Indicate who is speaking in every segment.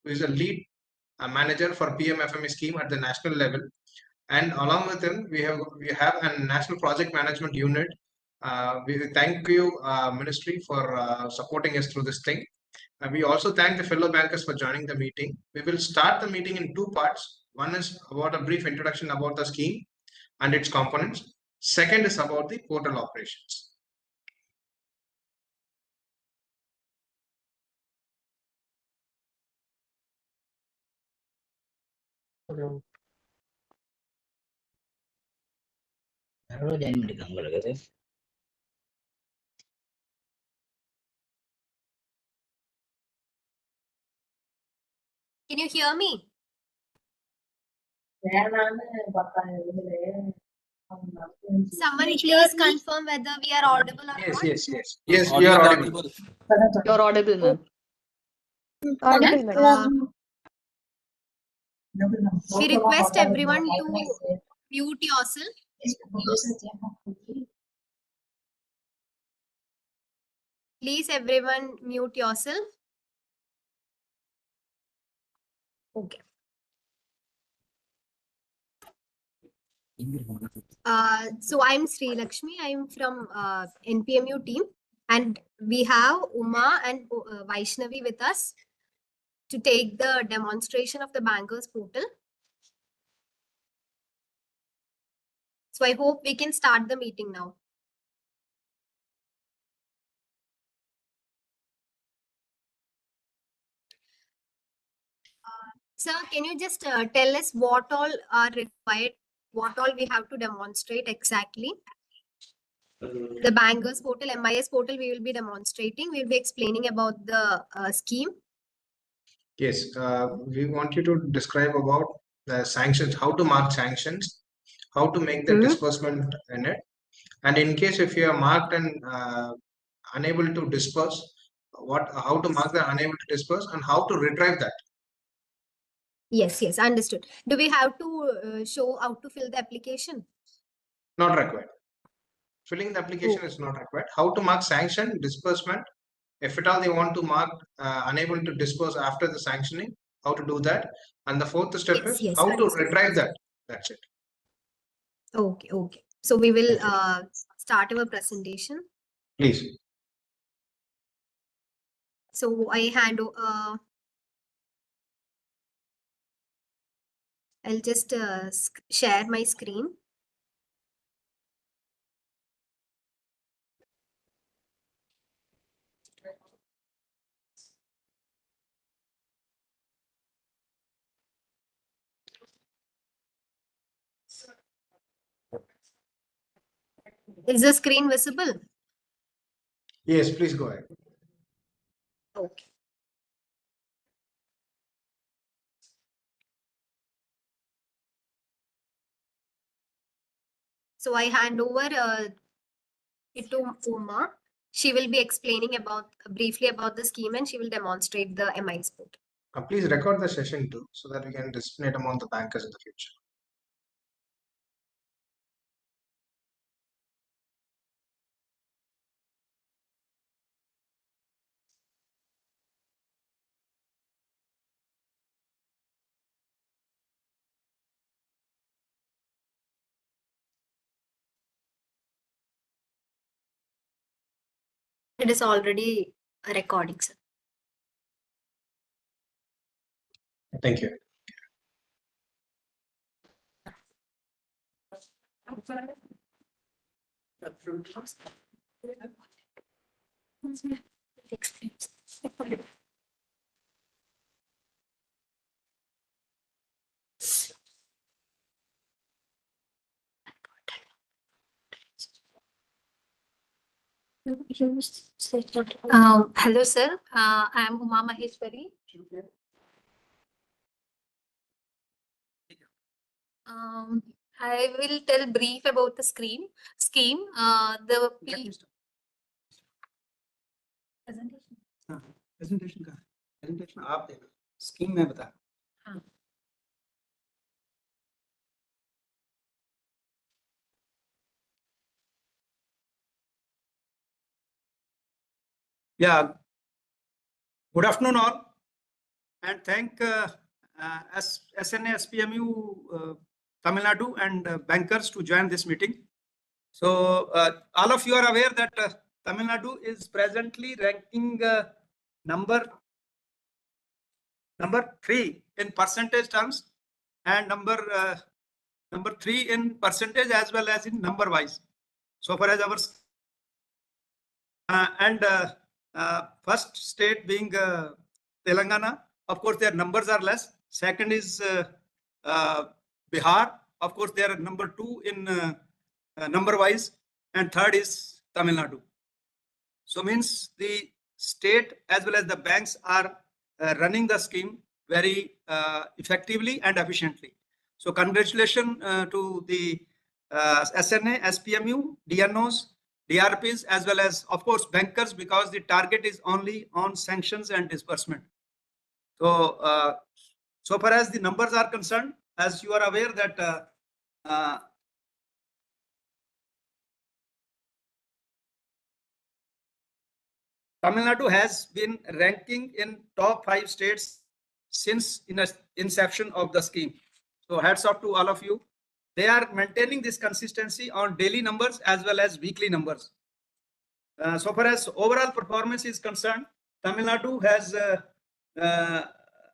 Speaker 1: who is a lead manager for PMFME scheme at the national level. And along with him, we have a national project management unit. We thank you, Ministry, for supporting us through this thing. And we also thank the fellow bankers for joining the meeting. We will start the meeting in two parts. One is about a brief introduction about the scheme and its components. Second is about the portal operations.
Speaker 2: Hello.
Speaker 3: Can you hear me? Someone please confirm whether we are audible or not.
Speaker 1: Yes, we are audible.
Speaker 2: You're audible, ma'am.
Speaker 3: Audible, madam. We request everyone to mute yourself. Please, everyone, mute yourself. Okay. So I'm Sri Lakshmi. I'm from NPMU team, and we have Uma and Vaishnavi with us to take the demonstration of the bankers portal. So I hope we can start the meeting now. Sir, can you just tell us what all are required, what all we have to demonstrate exactly? The bankers portal, MIS portal, we will be demonstrating. We will be explaining about the scheme.
Speaker 1: Yes, we want you to describe about the sanctions, how to mark sanctions, how to make the disbursement in it, and in case if you are marked and unable to disperse, how to mark the unable to disperse and how to retrieve that.
Speaker 3: Yes, understood. Do we have to show how to fill the application?
Speaker 1: Not required. Filling the application is not required. How to mark sanction, disbursement. If at all they want to mark unable to disperse after the sanctioning, how to do that. And the fourth step is how to retrieve that. That's it.
Speaker 3: Okay. So we will start our presentation.
Speaker 1: Please.
Speaker 3: So I hand over. I'll just share my screen. Is the screen visible?
Speaker 1: Yes, please go ahead.
Speaker 3: Okay. So I hand over it to Uma. She will be explaining briefly about the scheme and she will demonstrate the MIS portal.
Speaker 1: Please record the session too, so that we can disseminate among the bankers in the future.
Speaker 3: It is already a recording, sir.
Speaker 1: Thank you.
Speaker 3: Hello, sir. I am Uma Maheshwari. I will tell brief about the scheme. The
Speaker 4: presentation आप देना, scheme में बता। Yeah, good afternoon all. and thank SNA, SPMU, Tamil Nadu and bankers to join this meeting. So all of you are aware that Tamil Nadu is presently ranking number 3 in percentage terms and number 3 in percentage as well as in number wise. So far as our first state being Telangana, of course their numbers are less. Second is Bihar, of course they are number 2 in number wise, and third is Tamil Nadu. So means the state as well as the banks are running the scheme very effectively and efficiently. So congratulations to the SNA, SPMU, DNOs, DRPs, as well as, of course, bankers, because the target is only on sanctions and disbursement. So, so far as the numbers are concerned, as you are aware that Tamil Nadu has been ranking in top 5 states since inception of the scheme. So hats off to all of you. They are maintaining this consistency on daily numbers as well as weekly numbers. So far as overall performance is concerned, Tamil Nadu has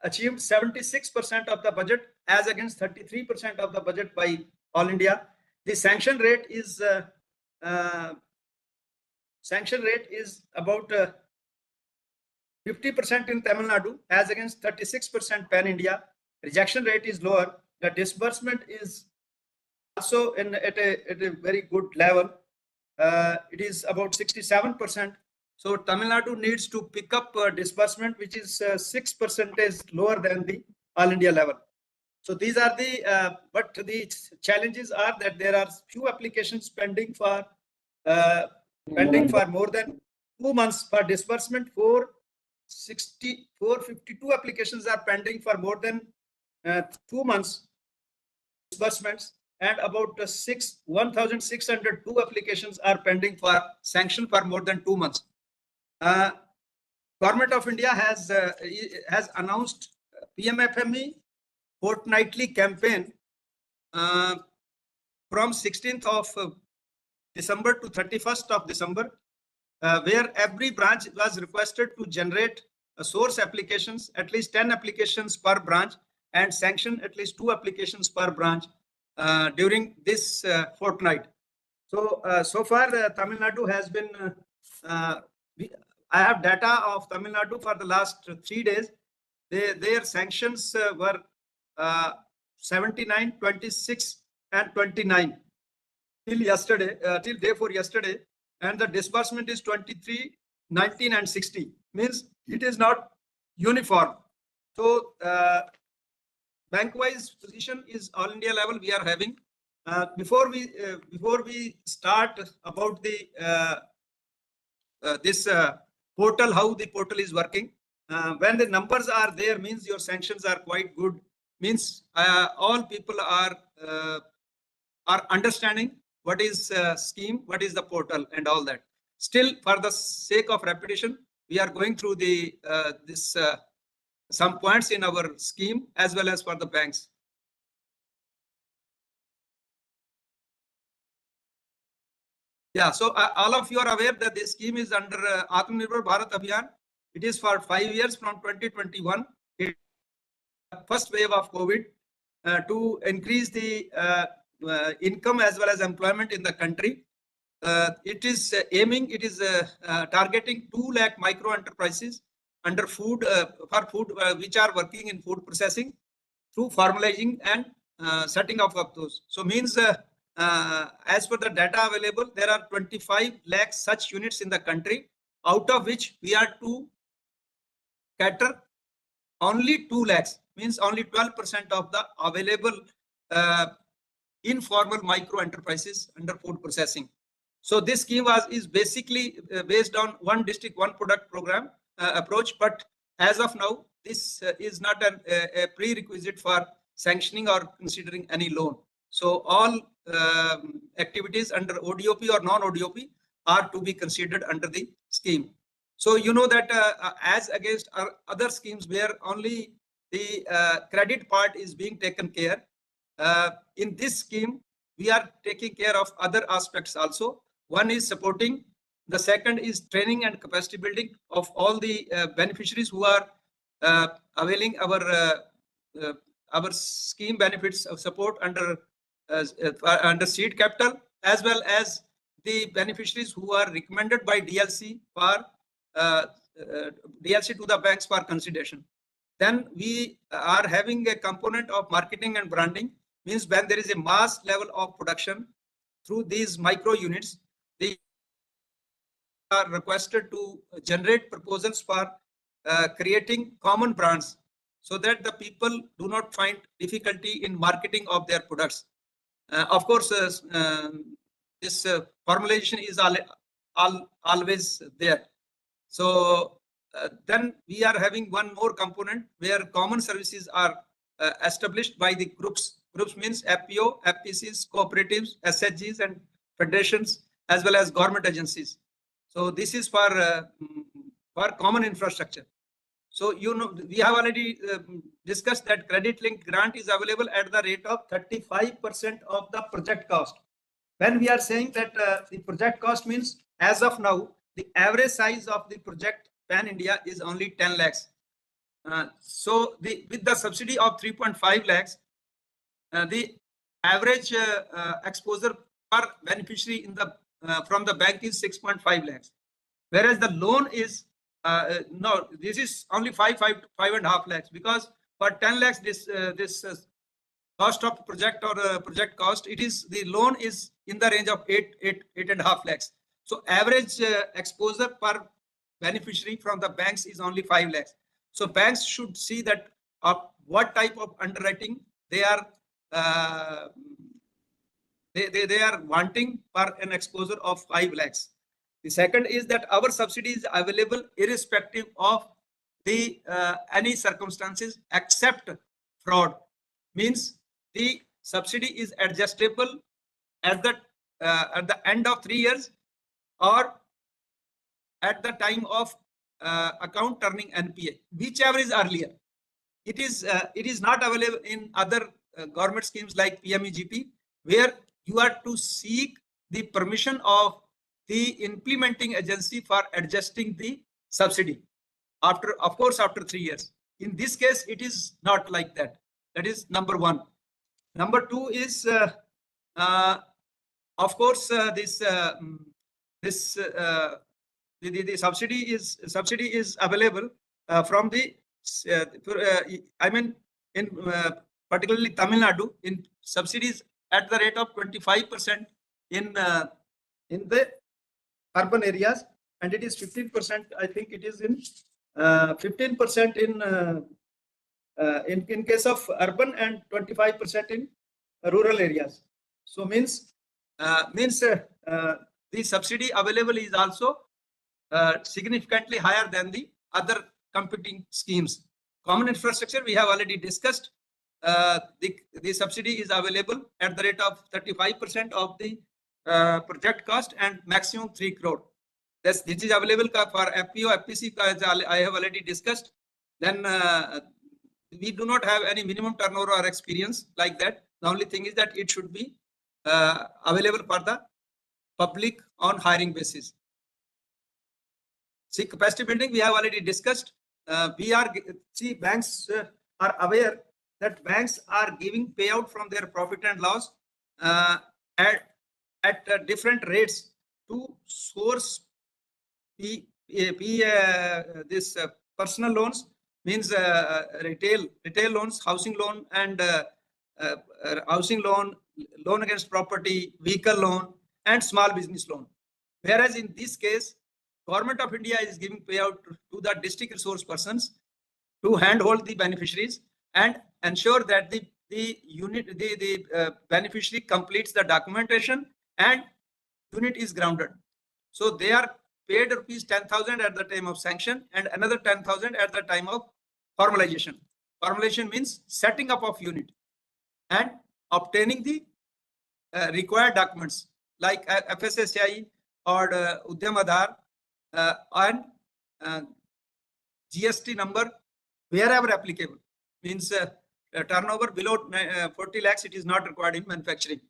Speaker 4: achieved 76% of the budget as against 33% of the budget by All India. The sanction rate is about 50% in Tamil Nadu as against 36% pan India. Rejection rate is lower. The disbursement is also at a very good level. It is about 67%. So Tamil Nadu needs to pick up disbursement, which is 6% lower than the All India level. So these are the, but the challenges are that there are few applications pending for more than 2 months for disbursement. 452 applications are pending for more than 2 months disbursements, and about 1,602 applications are pending for sanction for more than 2 months. Government of India has announced PMFME fortnightly campaign from 16th of December to 31st of December, where every branch was requested to generate source applications, at least 10 applications per branch, and sanction at least 2 applications per branch during this fortnight. So, so far Tamil Nadu has been, I have data of Tamil Nadu for the last 3 days. Their sanctions were 79, 26 and 29 till yesterday, till day for yesterday, and the disbursement is 23, 19 and 60. Means it is not uniform. So bank-wise position is All India level we are having. Before we start about the this portal, how the portal is working, when the numbers are there, means your sanctions are quite good, means all people are understanding what is scheme, what is the portal and all that. Still, for the sake of repetition, we are going through the some points in our scheme as well as for the banks. Yeah, so all of you are aware that this scheme is under Atmanirbhar Bharat Abhiyan. It is for 5 years from 2021. First wave of COVID to increase the income as well as employment in the country. It is aiming, it is targeting 2 lakh micro enterprises under food, for food, which are working in food processing through formalizing and setting up of those. So means as per the data available, there are 25 lakhs such units in the country, out of which we are to cater only 2 lakhs, means only 12% of the available informal micro enterprises under food processing. So this scheme is basically based on one district, one product program approach, but as of now, this is not a prerequisite for sanctioning or considering any loan. So all activities under ODOP or non-ODOP are to be considered under the scheme. So you know that as against other schemes where only the credit part is being taken care, in this scheme, we are taking care of other aspects also. One is supporting, the second is training and capacity building of all the beneficiaries who are availing our scheme benefits of support under seed capital, as well as the beneficiaries who are recommended by DLC for DLC to the banks for consideration. Then we are having a component of marketing and branding, means when there is a mass level of production through these micro units, they are requested to generate proposals for creating common brands so that the people do not find difficulty in marketing of their products. Of course, this formulation is always there. So then we are having one more component where common services are established by the groups. Groups means FPO, FPCs, cooperatives, SHGs, and federations, as well as government agencies. So this is for common infrastructure. So you know, we have already discussed that credit linked grant is available at the rate of 35% of the project cost. When we are saying that the project cost means, as of now, the average size of the project Pan India is only 10 lakhs. So with the subsidy of 3.5 lakhs, the average exposure per beneficiary in the from the bank is 6.5 lakhs, whereas the loan is no, this is only 5.5 lakhs, because for 10 lakhs this cost of project or project cost, it is the loan is in the range of 8.5 lakhs. So average exposure per beneficiary from the banks is only 5 lakhs. So banks should see that what type of underwriting they are they are wanting for an exposure of 5 lakhs. The second is that our subsidy is available irrespective of the any circumstances except fraud. Means the subsidy is adjustable at the end of 3 years or at the time of account turning NPA, whichever is earlier. It is not available in other government schemes like PMEGP, where you are to seek the permission of the implementing agency for adjusting the subsidy after, of course, after 3 years. In this case, it is not like that. That is number one. Number two is, of course, the subsidy is available from the I mean in particularly Tamil Nadu, in subsidies at the rate of 25% in the urban areas, and it is 15%. I think it is in 15% in case of urban and 25% in rural areas. So means the subsidy available is also significantly higher than the other competing schemes. Common infrastructure, we have already discussed. The subsidy is available at the rate of 35% of the project cost and maximum 3 crore. This is available for FPO, FPC, I have already discussed. Then we do not have any minimum turnover or experience like that. The only thing is that it should be available for the public on hiring basis. See, capacity building, we have already discussed. Banks are aware that banks are giving payout from their profit and loss at different rates to source this personal loans, means retail loans, housing loan, and housing loan, loan against property, vehicle loan, and small business loan. Whereas in this case, Government of India is giving payout to the district resource persons to handhold the beneficiaries and ensure that the beneficiary completes the documentation and unit is grounded. So they are paid rupees 10,000 at the time of sanction and another 10,000 at the time of formalization. Formalization means setting up of unit and obtaining the required documents like FSSAI or Udyam Aadhaar and GST number wherever applicable. Means turnover below 40 lakhs, it is not required in manufacturing.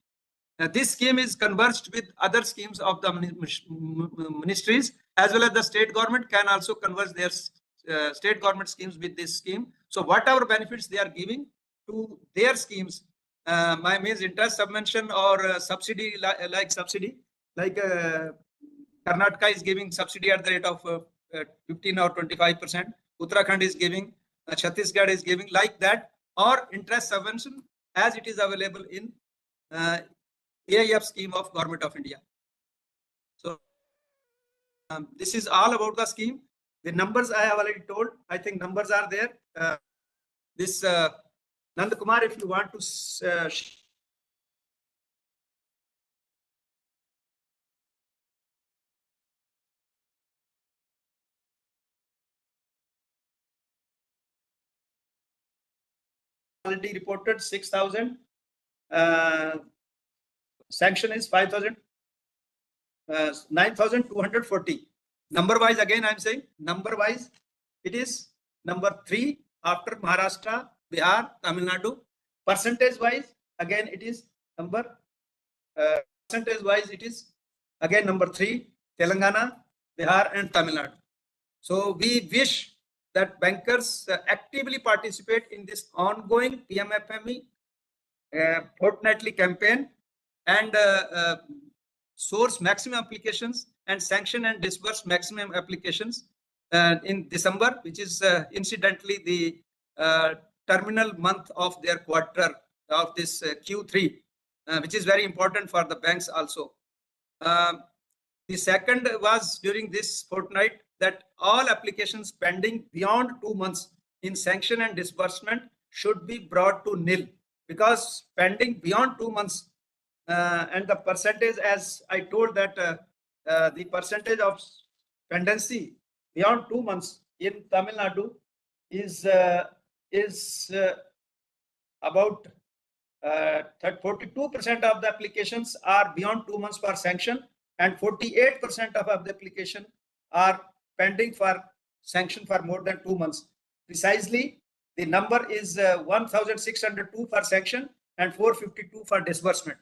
Speaker 4: This scheme is converged with other schemes of the ministries, as well as the state government can also converge their state government schemes with this scheme. So whatever benefits they are giving to their schemes, my means interest subvention or subsidy, like Karnataka is giving subsidy at the rate of 15 or 25%. Uttarakhand is giving, Chhattisgarh is giving like that, or interest subvention as it is available in AIF scheme of Government of India. So this is all about the scheme. The numbers I have already told. I think numbers are there. This Nand Kumar, if you want to already reported 6,000. Sanction is 5,000. 9,240. Number wise, again, I'm saying number wise, it is number 3 after Maharashtra, Bihar, Tamil Nadu. Percentage wise, again, it is number percentage wise, it is again number 3, Telangana, Bihar, and Tamil Nadu. So we wish that bankers actively participate in this ongoing PMFME fortnightly campaign and source maximum applications and sanction and disburse maximum applications in December, which is incidentally the terminal month of their quarter of this Q3, which is very important for the banks also. The second was during this fortnight that all applications pending beyond 2 months in sanction and disbursement should be brought to nil, because pending beyond 2 months and the percentage, as I told that the percentage of pendency beyond 2 months in Tamil Nadu is about 42% of the applications are beyond 2 months for sanction, and 48% of the application are pending for sanction for more than 2 months. Precisely, the number is 1,602 for sanction and 452 for disbursement.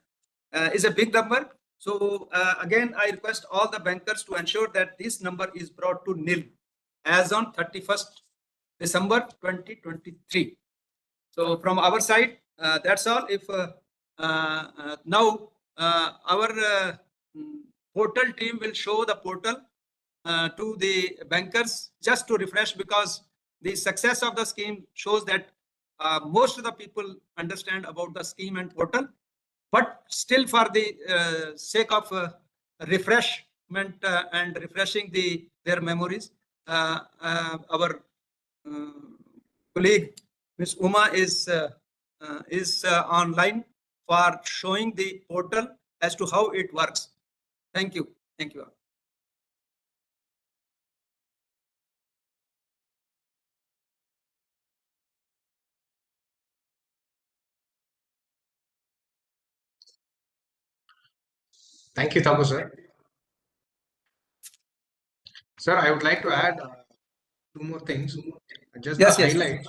Speaker 4: Is a big number. So again, I request all the bankers to ensure that this number is brought to nil as on 31st December 2023. So from our side, that's all. If now our portal team will show the portal to the bankers just to refresh, because the success of the scheme shows that most of the people understand about the scheme and portal. But still, for the sake of refreshment and refreshing their memories, our colleague Ms. Uma is online for showing the portal as to how it works. Thank you. Thank you.
Speaker 1: Thank you, Thakur, sir. Sir, I would like to add 2 more things. Just
Speaker 4: Yes,
Speaker 1: the
Speaker 4: yes.
Speaker 1: highlights.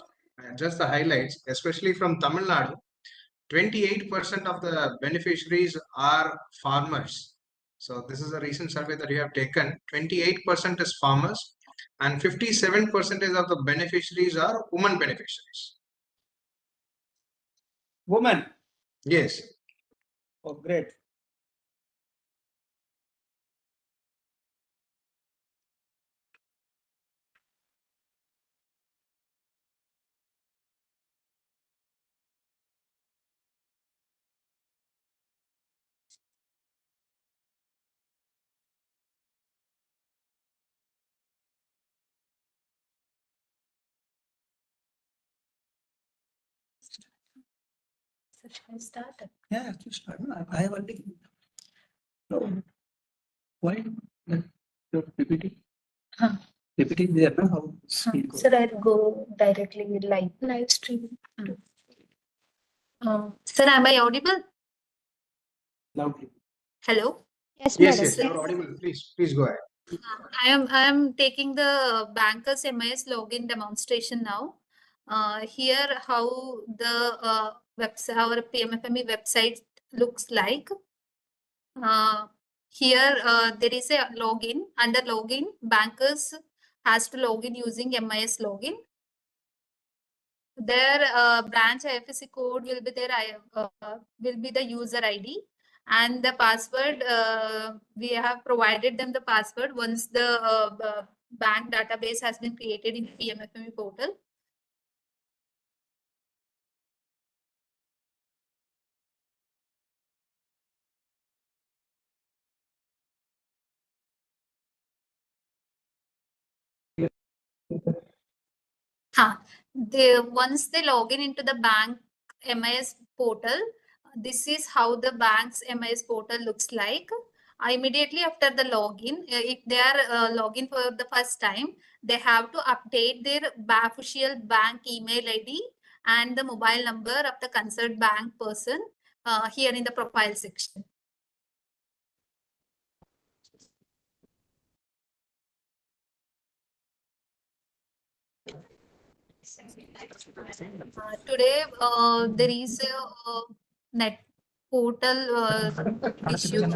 Speaker 1: Just the highlights, especially from Tamil Nadu. 28% of the beneficiaries are farmers. So this is a recent survey that we have taken. 28% is farmers, and 57% of the beneficiaries are women beneficiaries.
Speaker 4: Woman.
Speaker 1: Yes.
Speaker 4: Oh, great.
Speaker 2: Should I start?
Speaker 4: Yeah, you start. I have already. No. Why? Your PPT?
Speaker 2: Huh.
Speaker 4: PPT is there, no? How
Speaker 2: Sir, I'll go directly with live stream. Sir, am I audible?
Speaker 4: Loudly.
Speaker 3: Yes,
Speaker 2: Hello?
Speaker 1: Yes,
Speaker 3: madam.
Speaker 1: yes, you're audible. Please go ahead.
Speaker 2: I am taking the Bankers MIS login demonstration now. Here how the website, our PMFME website looks like. Here there is a login. Under login, bankers has to log in using MIS login. Their branch IFSC code will be their will be the user ID, and the password we have provided them the password once the bank database has been created in PMFME portal. Once they log in into the bank MIS portal, this is how the bank's MIS portal looks like. Immediately after the login, if they are login for the first time, they have to update their official bank email ID and the mobile number of the concerned bank person here in the profile section. Today, there is a net portal issue.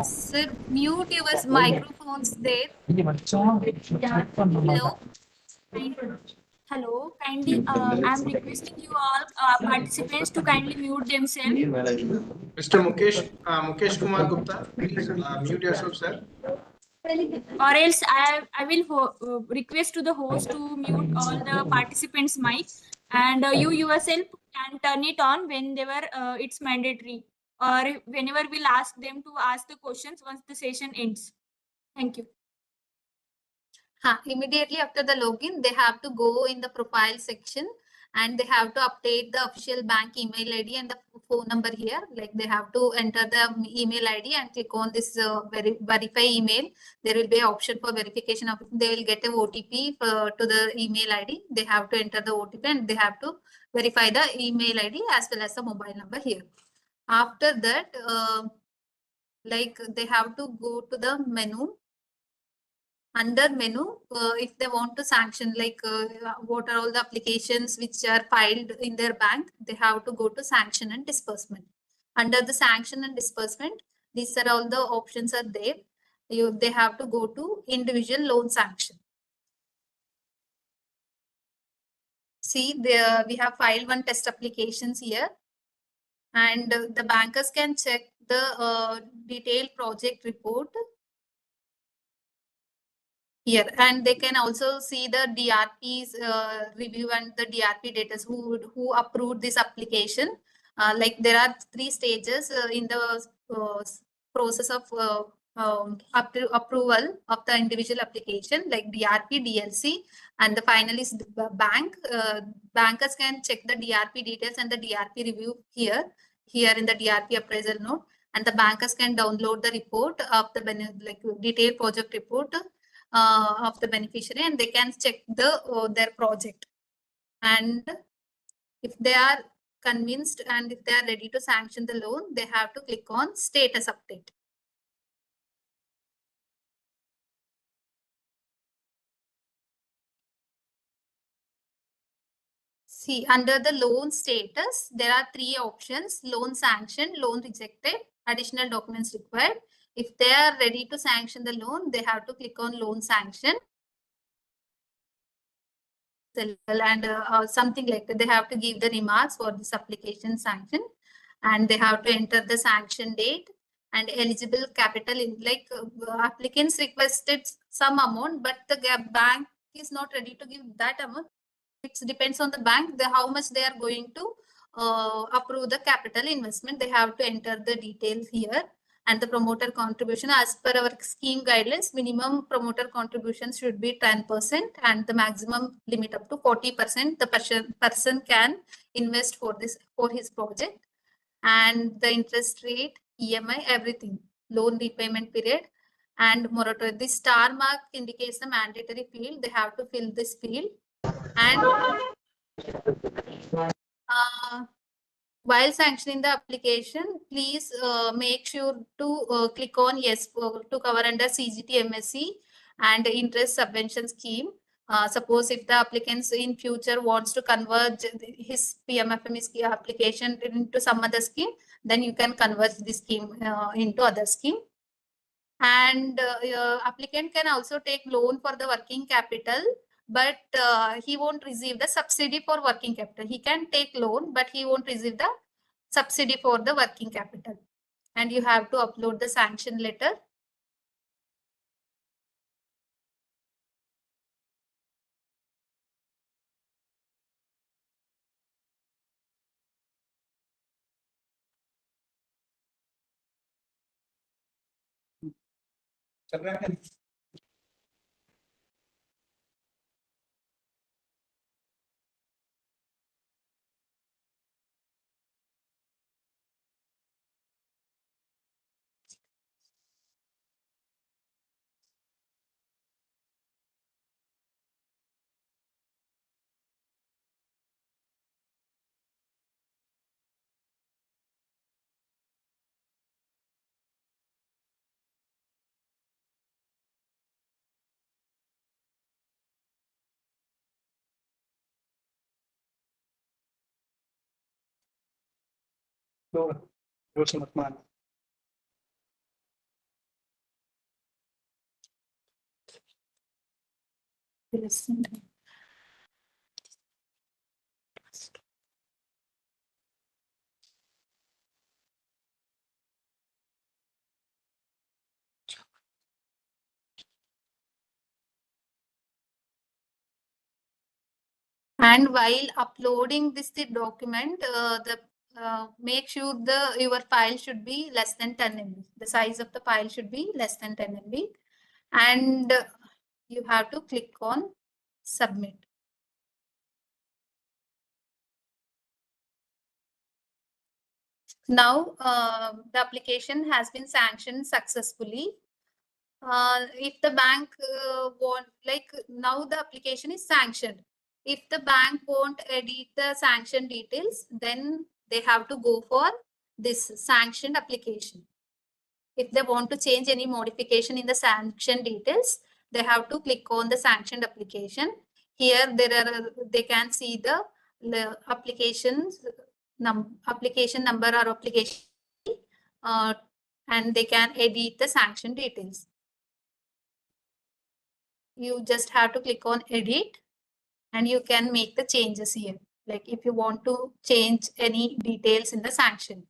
Speaker 2: Sir, mute your microphones there. Hello.
Speaker 5: Hello, kindly, I'm requesting you all participants to kindly mute themselves.
Speaker 1: Mr. Mukesh Kumar Gupta, please mute yourself, sir.
Speaker 5: Or else I will request to the host to mute all the participants' mic, and you yourself can turn it on whenever it's mandatory, or whenever we'll ask them to ask the questions once the session ends. Thank you.
Speaker 2: Immediately after the login, they have to go in the profile section and they have to update the official bank email ID and the phone number here. Like they have to enter the email ID and click on this verify email. There will be an option for verification of. They will get a OTP to the email ID. They have to enter the OTP and they have to verify the email ID as well as the mobile number here. After that, like they have to go to the menu. Under menu, if they want to sanction, like what are all the applications which are filed in their bank, they have to go to sanction and disbursement. Under the sanction and disbursement, these are all the options are there. They have to go to individual loan sanction. See, there we have filed one test applications here, and the bankers can check the detailed project report here, and they can also see the DRP's review and the DRP data who approved this application. Like there are 3 stages in the process of approval of the individual application, like DRP, DLC, and the final is the bank. Bankers can check the DRP details and the DRP review here in the DRP appraisal note, and the bankers can download the report of the like detailed project report of the beneficiary, and they can check the their project. And if they are convinced and if they are ready to sanction the loan, they have to click on status update. See, under the loan status, there are 3 options: loan sanctioned, loan rejected, additional documents required. If they are ready to sanction the loan, they have to click on loan sanction. And something like that. They have to give the remarks for this application sanction, and they have to enter the sanction date and eligible capital. In like applicants requested some amount, but the bank is not ready to give that amount. It depends on the bank, how much they are going to approve the capital investment. They have to enter the details here. And the promoter contribution, as per our scheme guidelines, minimum promoter contribution should be 10% and the maximum limit up to 40% the person can invest for his project. And the interest rate, EMI, everything, loan repayment period and moratorium. This star mark indicates the mandatory field. They have to fill this field. And while sanctioning the application, please make sure to click on yes to cover under CGT MSc and interest subvention scheme. Suppose if the applicants in future wants to convert his PMFME application into some other scheme, then you can convert the scheme into other scheme. And applicant can also take loan for the working capital, but he won't receive the subsidy for working capital. He can take loan, but he won't receive the subsidy for the working capital. And you have to upload the sanction letter. And while uploading this the document, make sure your file should be less than 10 MB. The size of the file should be less than 10 MB, and you have to click on submit. Now the application has been sanctioned successfully. If the bank now the application is sanctioned. If the bank won't edit the sanction details, then they have to go for this sanctioned application. If they want to change any modification in the sanction details, they have to click on the sanctioned application. Here they can see the application number or application, and they can edit the sanction details. You just have to click on edit and you can make the changes here. Like if you want to change any details in the sanction.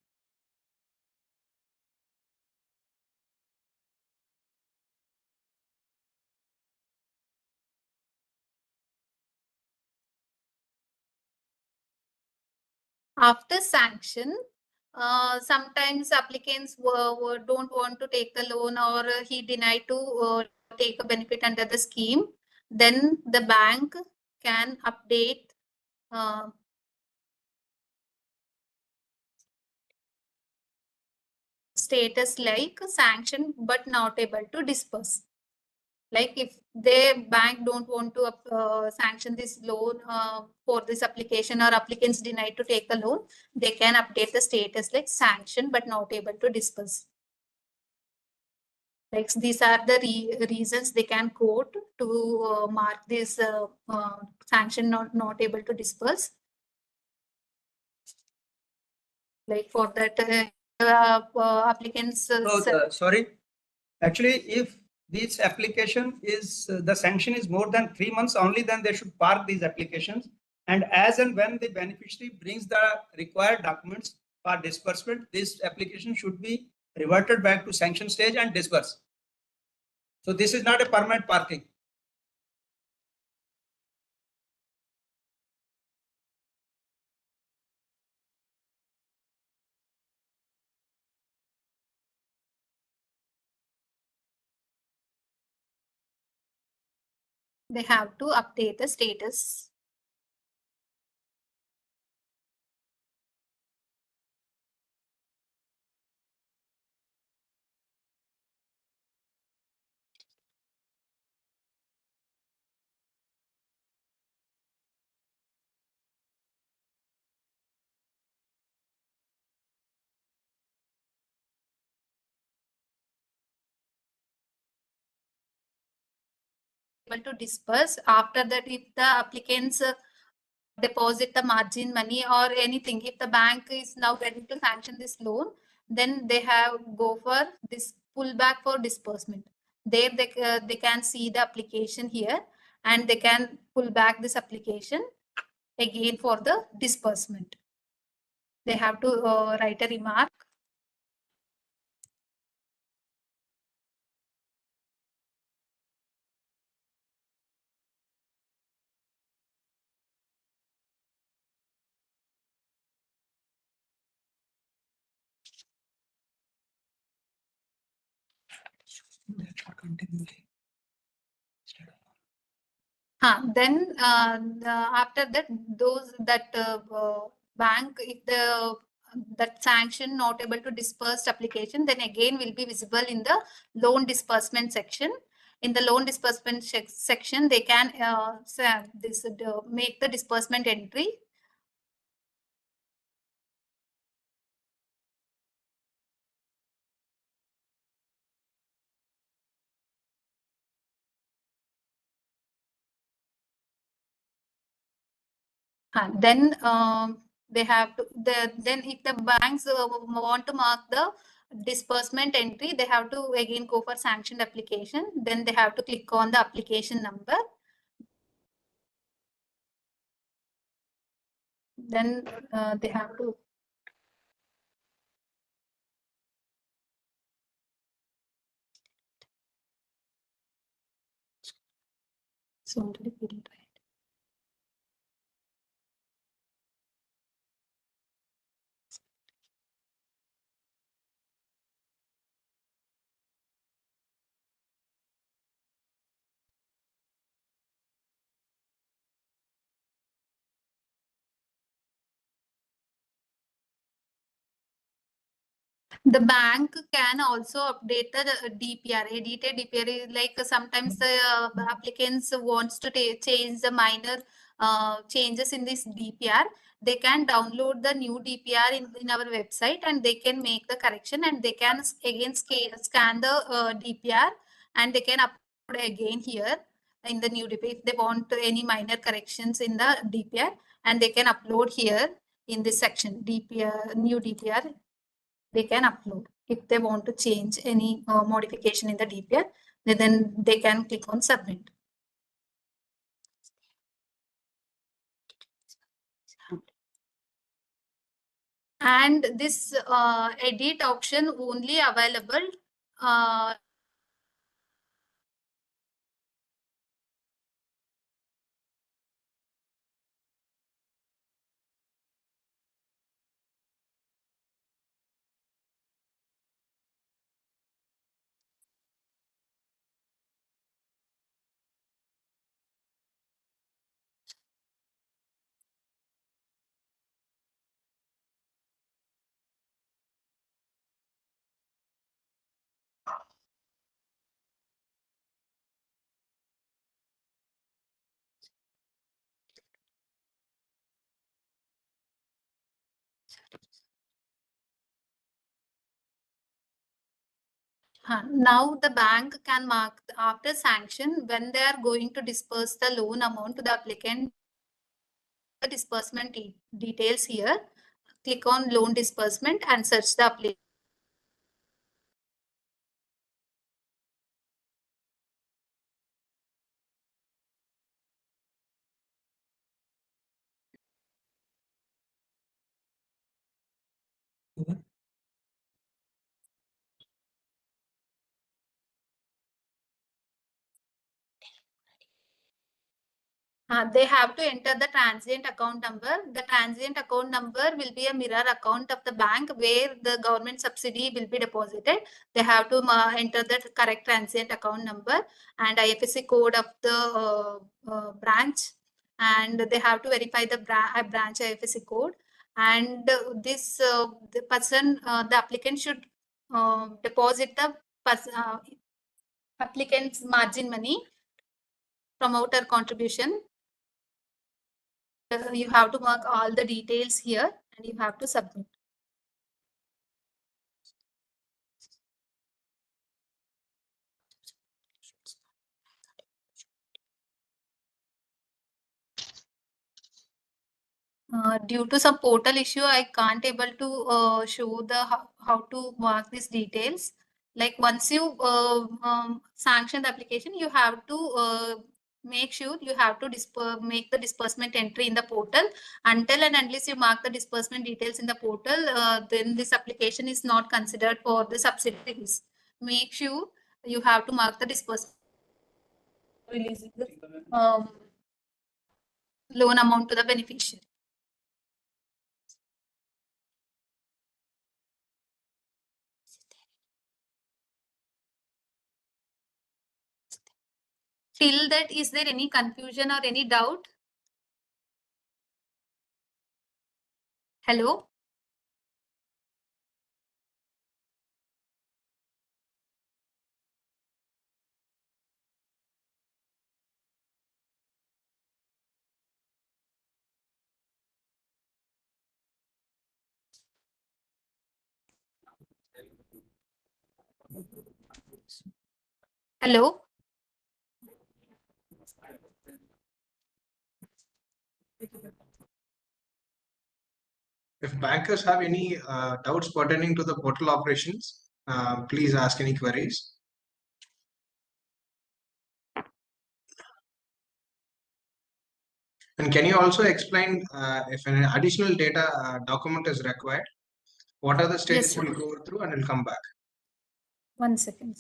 Speaker 2: After sanction, sometimes applicants don't want to take the loan, or he denied to take a benefit under the scheme. Then the bank can update status like sanction but not able to disperse. Like if the bank don't want to sanction this loan for this application, or applicants denied to take the loan, they can update the status like sanction but not able to disperse. Like these are the reasons they can quote to mark this sanction not able to disperse. Like for that applicants.
Speaker 4: Sorry, actually, if this application is the sanction is more than 3 months only, then they should park these applications. And as and when the beneficiary brings the required documents for disbursement, this application should be reverted back to sanction stage and dispersed. So this is not a permanent parking.
Speaker 2: They have to update the status. able to disperse. After that, if the applicants deposit the margin money or anything, if the bank is now ready to sanction this loan, then they have go for this pullback for disbursement. There they can see the application here and they can pull back this application again for the disbursement. They have to write a remark. Then after that, those that bank, if the that sanction not able to disperse application, then again will be visible in the loan disbursement section. In the loan disbursement section, they can make the disbursement entry. Then they have to, then if the banks want to mark the disbursement entry, they have to again go for sanctioned application. Then they have to click on the application number. Then they have to the bank can also update the DPR. Edited DPR is like sometimes the applicants wants to change the minor changes in this DPR. They can download the new DPR in our website and they can make the correction and they can again scan the DPR and they can upload again here in the new DPR if they want any minor corrections in the DPR, and they can upload here in this section DPR, new DPR. They can upload. If they want to change any modification in the DPR, then they can click on submit. And this edit option only available now the bank can mark after sanction when they are going to disperse the loan amount to the applicant. The disbursement details here. Click on loan disbursement and search the application. They have to enter the transient account number. The transient account number will be a mirror account of the bank where the government subsidy will be deposited. They have to enter the correct transient account number and IFSC code of the branch, and they have to verify the branch IFSC code. And this the person, the applicant should deposit the applicant's margin money, promoter contribution. You have to mark all the details here and you have to submit. due to some portal issue, I can't able to show the how to mark these details. Like once you sanction the application, you have to make sure you have to make the disbursement entry in the portal. Until and unless you mark the disbursement details in the portal, then this application is not considered for the subsidiaries. Make sure you have to mark the disbursement releasing the loan amount to the beneficiary. Till that, is there any confusion or any doubt? Hello? Hello?
Speaker 1: If bankers have any doubts pertaining to the portal operations, please ask any queries. And can you also explain if an additional data document is required? What are the stages
Speaker 2: sir.
Speaker 1: we'll go through, and we'll come back.
Speaker 2: 1 second.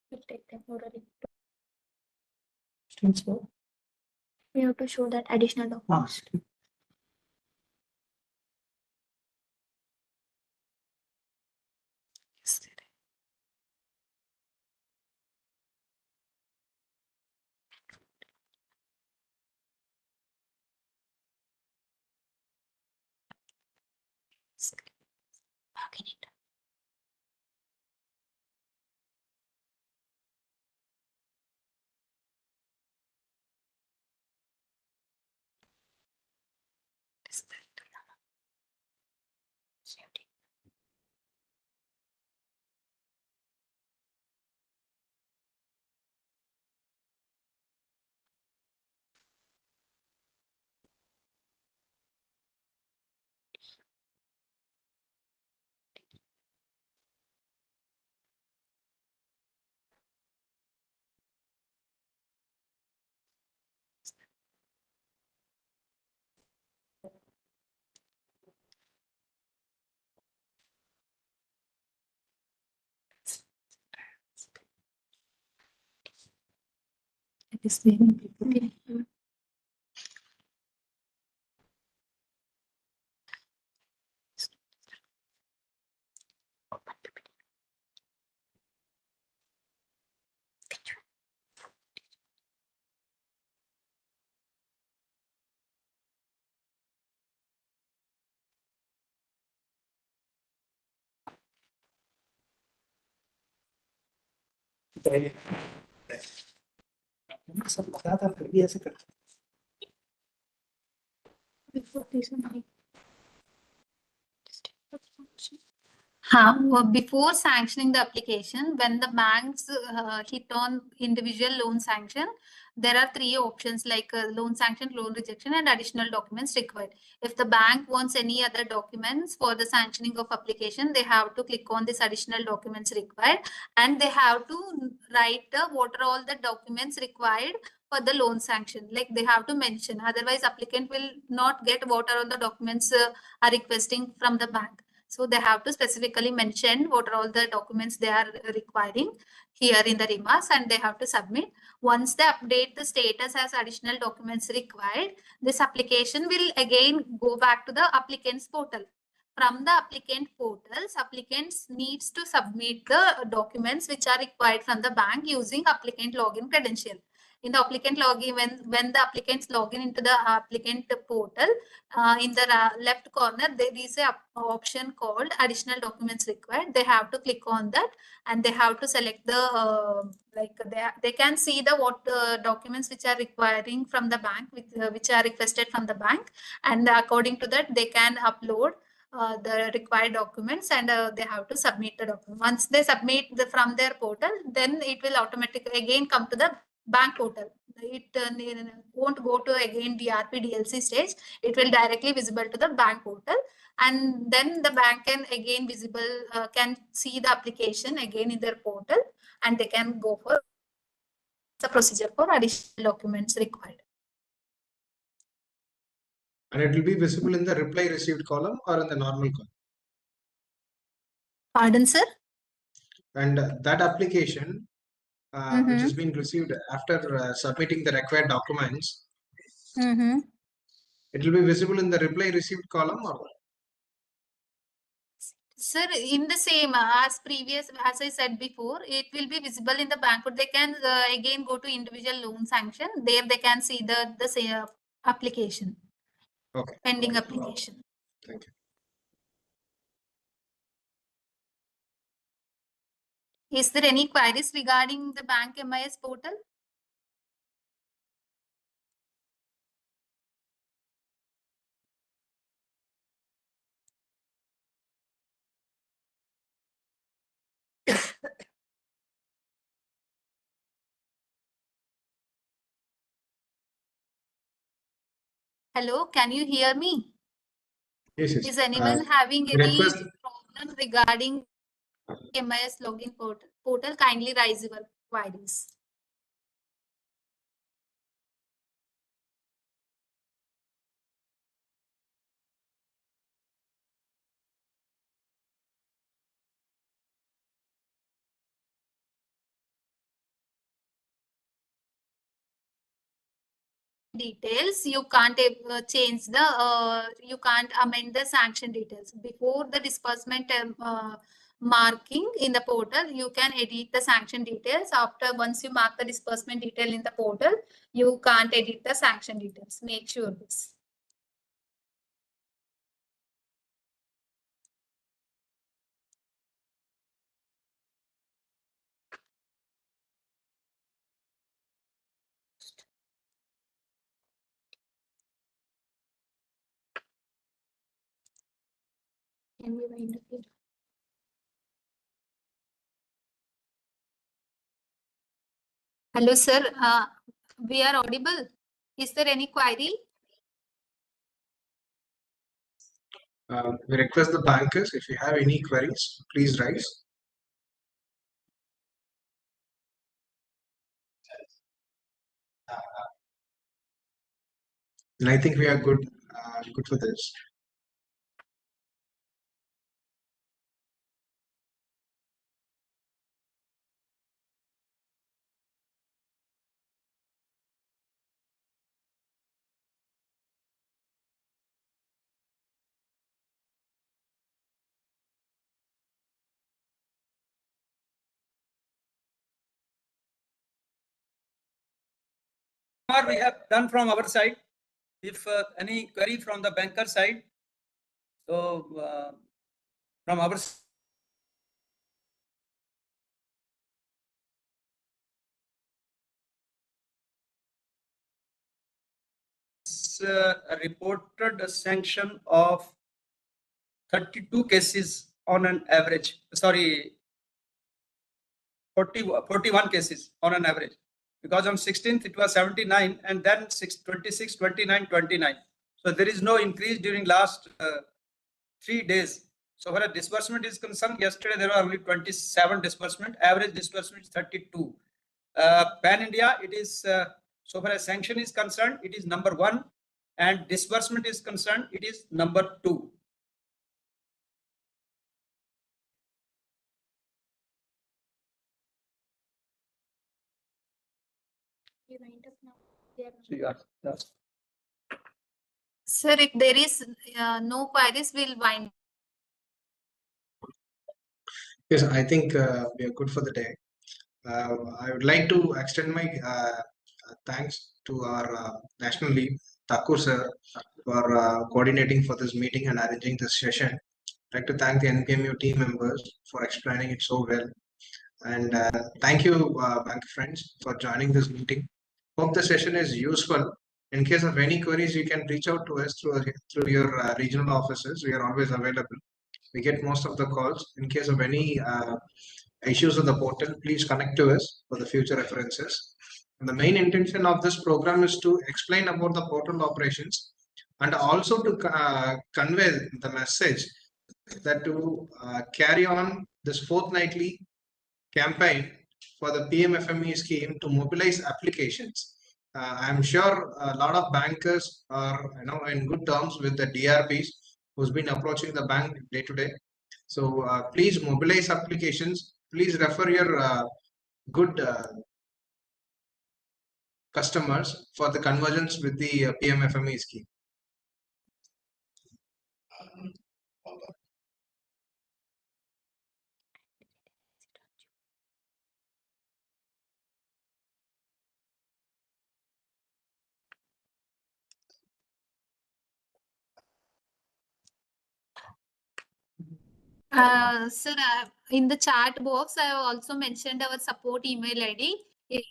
Speaker 5: Will take temporary. We have to show that additional documents. Okay.
Speaker 2: It is very important.
Speaker 6: सब बता था फिर भी ऐसे करते
Speaker 2: Before sanctioning the application, when the banks hit on individual loan sanction, there are 3 options like loan sanction, loan rejection, and additional documents required. If the bank wants any other documents for the sanctioning of application, they have to click on this additional documents required, and they have to write what are all the documents required for the loan sanction. Like they have to mention, otherwise applicant will not get what are all the documents are requesting from the bank. So they have to specifically mention what are all the documents they are requiring here in the remarks, and they have to submit. Once they update the status as additional documents required, this application will again go back to the applicant's portal. From the applicant portals, applicants needs to submit the documents which are required from the bank using applicant login credential. In the applicant login, when the applicants log in into the applicant portal, in the left corner, there is a option called additional documents required. They have to click on that, and they have to select the they can see the what documents which are requiring from the bank, which are requested from the bank, and according to that they can upload the required documents, and they have to submit the document. Once they submit from their portal, then it will automatically again come to the bank portal. It won't go to again DRP DLC stage. It will directly visible to the bank portal, and then the bank can again can see the application again in their portal, and they can go for the procedure for additional documents required.
Speaker 1: And it will be visible in the reply received column or in the normal column.
Speaker 2: Pardon, sir?
Speaker 1: And that application, which has been received after submitting the required documents, it will be visible in the reply received column or what?
Speaker 2: Sir, in the same as previous, as I said before, it will be visible in the bank. They can again go to individual loan sanction. There they can see the same application.
Speaker 1: Okay.
Speaker 2: Pending application.
Speaker 1: Thank you.
Speaker 2: Is there any queries regarding the bank MIS portal? Hello, can you hear me?
Speaker 1: Yes, yes.
Speaker 2: Is anyone having any
Speaker 1: request-
Speaker 2: problem regarding MIS login portal? Kindly raise your queries. Details, you can't change the you can't amend the sanction details before the disbursement marking in the portal. You can edit the sanction details. After once you mark the disbursement detail in the portal, you can't edit the sanction details. Make sure this. Can we wind up here? Hello, sir. We are audible. Is there any query?
Speaker 1: We request the bankers, if you have any queries, please raise. And I think we are good for this.
Speaker 4: We have done from our side. If any query from the banker side, so from our reported a sanction of 32 cases on an average. Sorry, 41 cases on an average. Because on 16th it was 79, and then 26, 29, 29. So there is no increase during last 3 days. So where a disbursement is concerned, yesterday there were only 27 disbursement. Average disbursement is 32. Pan India, it is so far as sanction is concerned, it is number 1, and disbursement is concerned, it is number 2.
Speaker 5: We wind up now. They are
Speaker 4: So yes.
Speaker 2: Sir, if there is no queries, we'll wind.
Speaker 1: Yes, I think we are good for the day. I would like to extend my thanks to our national lead, Thakur sir, for coordinating for this meeting and arranging this session. I'd like to thank the NPMU team members for explaining it so well. And thank you, bank friends, for joining this meeting. Hope the session is useful In case of any queries, you can reach out to us through your regional offices. We are always available. We get most of the calls. In case of any issues with the portal, please connect to us for the future references. And the main intention of this program is to explain about the portal operations and also to convey the message that to carry on this fortnightly campaign for the PMFME scheme to mobilize applications. I'm sure a lot of bankers are in good terms with the DRPs who's been approaching the bank day to day. So please mobilize applications. Please refer your good customers for the convergence with the PMFME scheme.
Speaker 2: Sir, in the chat box, I have also mentioned our support email ID. You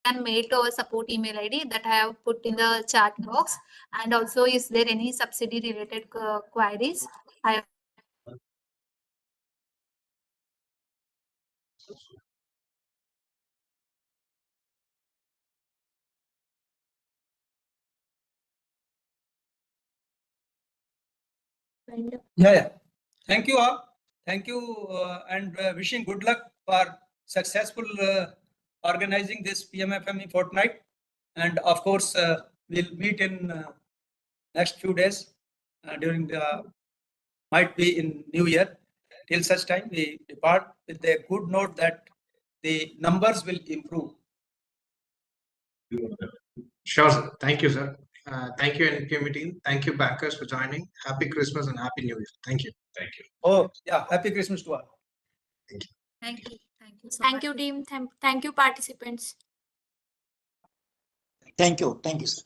Speaker 2: can mail to our support email ID that I have put in the chat box. And also, is there any subsidy related queries?
Speaker 4: Yeah. Thank you all. Thank you and wishing good luck for successful organizing this PMFME fortnight. And of course, we'll meet in next few days during the, might be in New Year. Till such time, we depart with a good note that the numbers will improve.
Speaker 1: Sure, sir. Thank you, sir. Thank you, NPM team. Thank you, bankers, for joining. Happy Christmas and Happy New Year. Thank you. Thank you.
Speaker 4: Oh, yeah. Happy Christmas to all.
Speaker 2: Thank you. Thank you.
Speaker 5: Thank you, team. Thank you, participants.
Speaker 6: Thank you. Thank you, sir.